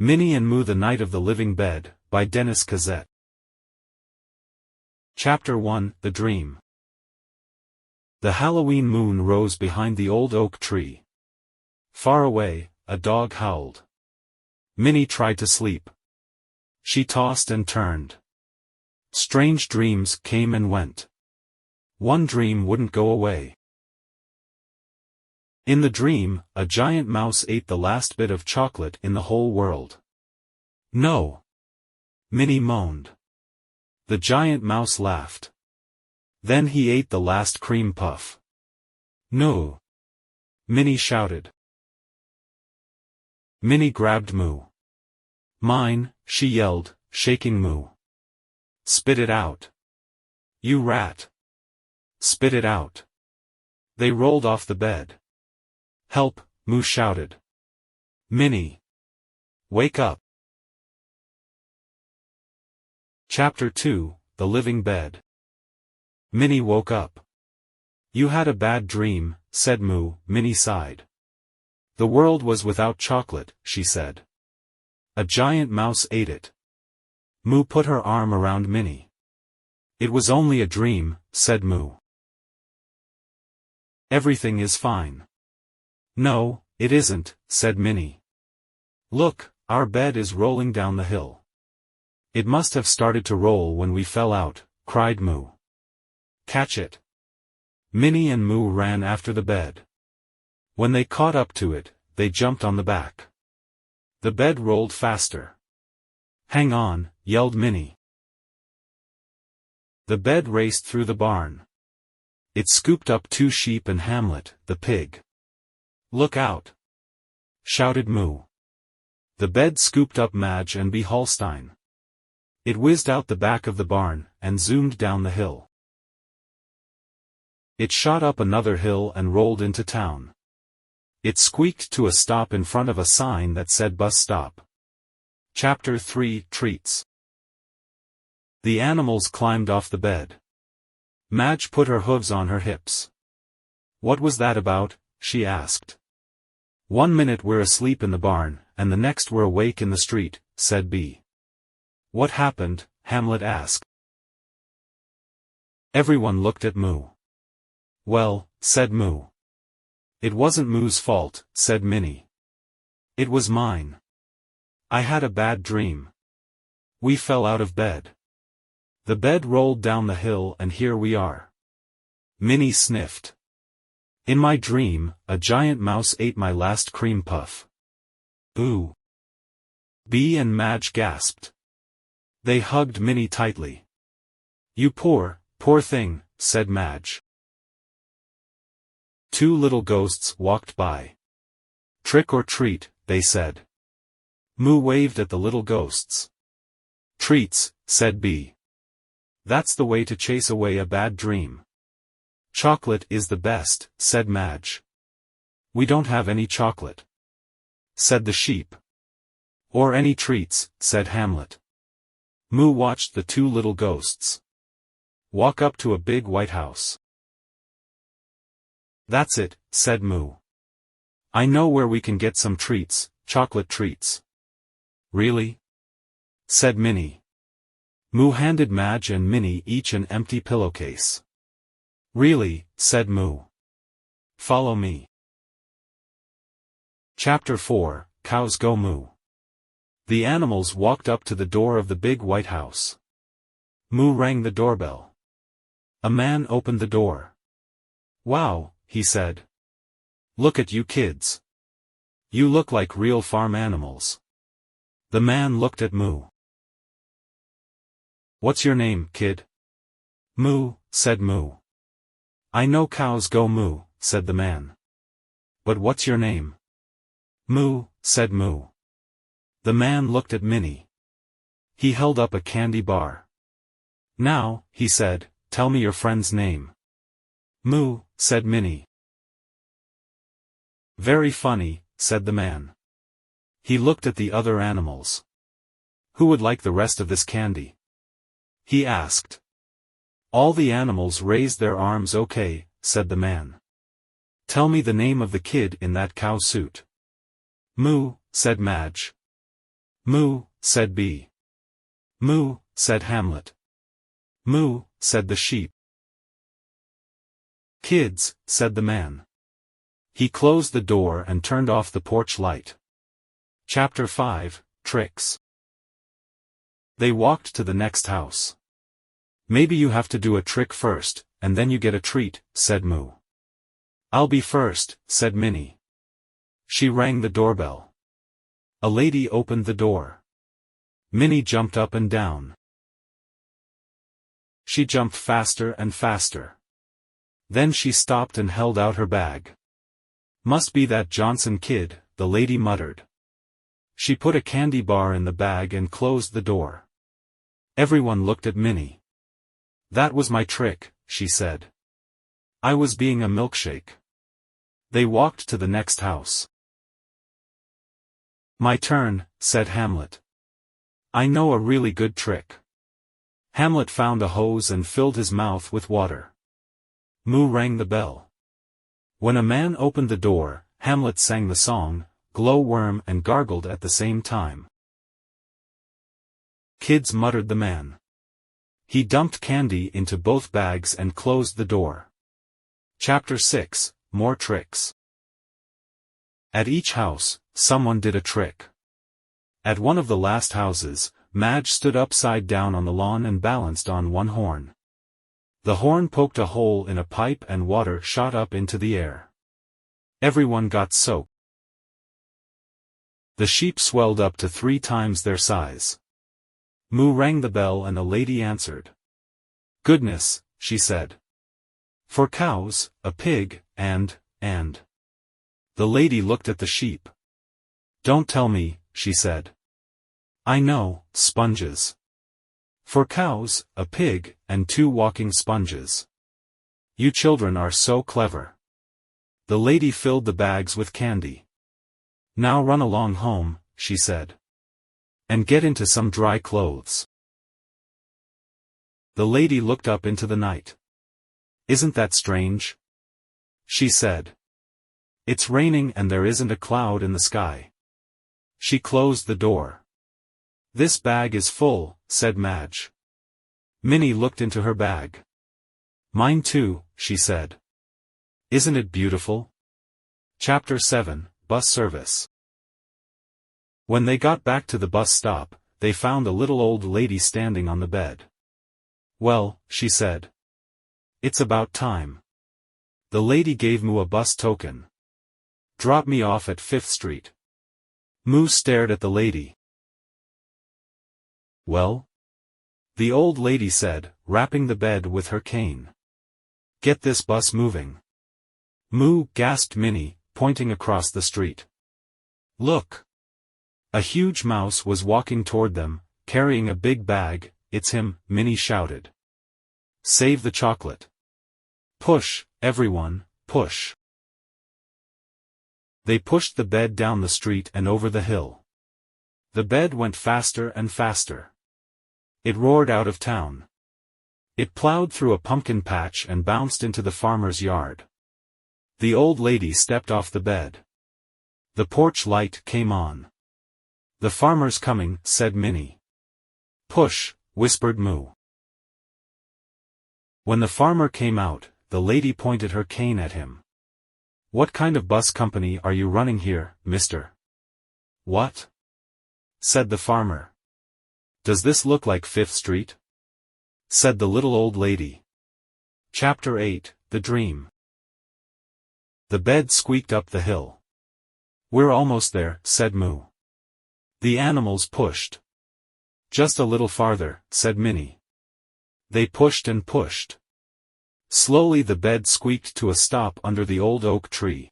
Minnie and Moo, the Night of the Living Bed, by Dennis Cazette. Chapter 1, The Dream. The Halloween moon rose behind the old oak tree. Far away, a dog howled. Minnie tried to sleep. She tossed and turned. Strange dreams came and went. One dream wouldn't go away. In the dream, a giant mouse ate the last bit of chocolate in the whole world. No! Minnie moaned. The giant mouse laughed. Then he ate the last cream puff. No! Minnie shouted. Minnie grabbed Moo. Mine, she yelled, shaking Moo. Spit it out. You rat. Spit it out. They rolled off the bed. Help, Moo shouted. Minnie. Wake up. Chapter 2, The Living Bed. Minnie woke up. You had a bad dream, said Moo. Minnie sighed. The world was without chocolate, she said. A giant mouse ate it. Moo put her arm around Minnie. It was only a dream, said Moo. Everything is fine. No, it isn't, said Minnie. Look, our bed is rolling down the hill. It must have started to roll when we fell out, cried Moo. Catch it. Minnie and Moo ran after the bed. When they caught up to it, they jumped on the back. The bed rolled faster. Hang on, yelled Minnie. The bed raced through the barn. It scooped up 2 sheep and Hamlet, the pig. Look out! Shouted Moo. The bed scooped up Madge and B. Holstein. It whizzed out the back of the barn, and zoomed down the hill. It shot up another hill and rolled into town. It squeaked to a stop in front of a sign that said Bus Stop. Chapter 3, Treats. The animals climbed off the bed. Madge put her hooves on her hips. What was that about? She asked. 1 minute we're asleep in the barn, and the next we're awake in the street, said B. What happened? Hamlet asked. Everyone looked at Moo. Well, said Moo. It wasn't Moo's fault, said Minnie. It was mine. I had a bad dream. We fell out of bed. The bed rolled down the hill and here we are. Minnie sniffed. In my dream, a giant mouse ate my last cream puff. Ooh. B and Madge gasped. They hugged Minnie tightly. You poor thing, said Madge. 2 little ghosts walked by. Trick or treat, they said. Moo waved at the little ghosts. Treats, said B. That's the way to chase away a bad dream. Chocolate is the best, said Madge. We don't have any chocolate, said the sheep. Or any treats, said Hamlet. Moo watched the 2 little ghosts walk up to a big white house. That's it, said Moo. I know where we can get some treats, chocolate treats. Really? Said Minnie. Moo handed Madge and Minnie each an empty pillowcase. Really, said Moo. Follow me. Chapter 4, Cows Go Moo. The animals walked up to the door of the big white house. Moo rang the doorbell. A man opened the door. Wow, he said. Look at you kids. You look like real farm animals. The man looked at Moo. What's your name, kid? Moo, said Moo. I know cows go moo, said the man. But what's your name? Moo, said Moo. The man looked at Minnie. He held up a candy bar. Now, he said, tell me your friend's name. Moo, said Minnie. Very funny, said the man. He looked at the other animals. Who would like the rest of this candy? He asked. All the animals raised their arms. Okay, said the man. Tell me the name of the kid in that cow suit. Moo, said Madge. Moo, said B. Moo, said Hamlet. Moo, said the sheep. Kids, said the man. He closed the door and turned off the porch light. Chapter 5, Tricks. They walked to the next house. Maybe you have to do a trick first, and then you get a treat, said Moo. I'll be first, said Minnie. She rang the doorbell. A lady opened the door. Minnie jumped up and down. She jumped faster and faster. Then she stopped and held out her bag. Must be that Johnson kid, the lady muttered. She put a candy bar in the bag and closed the door. Everyone looked at Minnie. That was my trick, she said. I was being a milkshake. They walked to the next house. My turn, said Hamlet. I know a really good trick. Hamlet found a hose and filled his mouth with water. Moo rang the bell. When a man opened the door, Hamlet sang the song, Glowworm, and gargled at the same time. Kids, muttered the man. He dumped candy into both bags and closed the door. Chapter 6, More Tricks. At each house, someone did a trick. At one of the last houses, Madge stood upside down on the lawn and balanced on one horn. The horn poked a hole in a pipe and water shot up into the air. Everyone got soaked. The sheep swelled up to 3 times their size. Moo rang the bell and a lady answered. Goodness, she said. For cows, a pig, and. The lady looked at the sheep. Don't tell me, she said. I know, sponges. For cows, a pig, and 2 walking sponges. You children are so clever. The lady filled the bags with candy. Now run along home, she said. And get into some dry clothes. The lady looked up into the night. Isn't that strange? She said. It's raining and there isn't a cloud in the sky. She closed the door. This bag is full, said Madge. Minnie looked into her bag. Mine too, she said. Isn't it beautiful? Chapter 7, Bus Service. When they got back to the bus stop, they found a little old lady standing on the bed. Well, she said. It's about time. The lady gave Moo a bus token. Drop me off at 5th Street. Moo stared at the lady. Well? The old lady said, rapping the bed with her cane. Get this bus moving. Moo, gasped Minnie, pointing across the street. Look! A huge mouse was walking toward them, carrying a big bag. It's him, Minnie shouted. Save the chocolate. Push, everyone, push. They pushed the bed down the street and over the hill. The bed went faster and faster. It roared out of town. It plowed through a pumpkin patch and bounced into the farmer's yard. The old lady stepped off the bed. The porch light came on. The farmer's coming, said Minnie. Push, whispered Moo. When the farmer came out, the lady pointed her cane at him. What kind of bus company are you running here, mister? What? Said the farmer. Does this look like 5th Street? Said the little old lady. Chapter 8, The Dream. The bed squeaked up the hill. We're almost there, said Moo. The animals pushed. Just a little farther, said Minnie. They pushed and pushed. Slowly the bed squeaked to a stop under the old oak tree.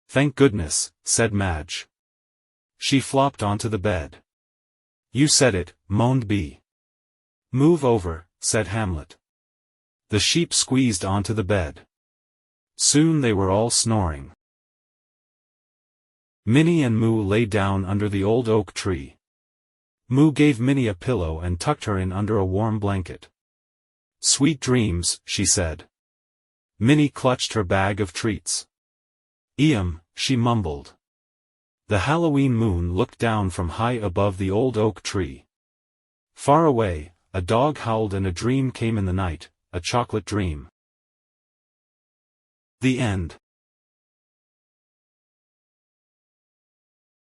Thank goodness, said Madge. She flopped onto the bed. You said it, moaned Bee. Move over, said Hamlet. The sheep squeezed onto the bed. Soon they were all snoring. Minnie and Moo lay down under the old oak tree. Moo gave Minnie a pillow and tucked her in under a warm blanket. Sweet dreams, she said. Minnie clutched her bag of treats. Eum, she mumbled. The Halloween moon looked down from high above the old oak tree. Far away, a dog howled and a dream came in the night, a chocolate dream. The end.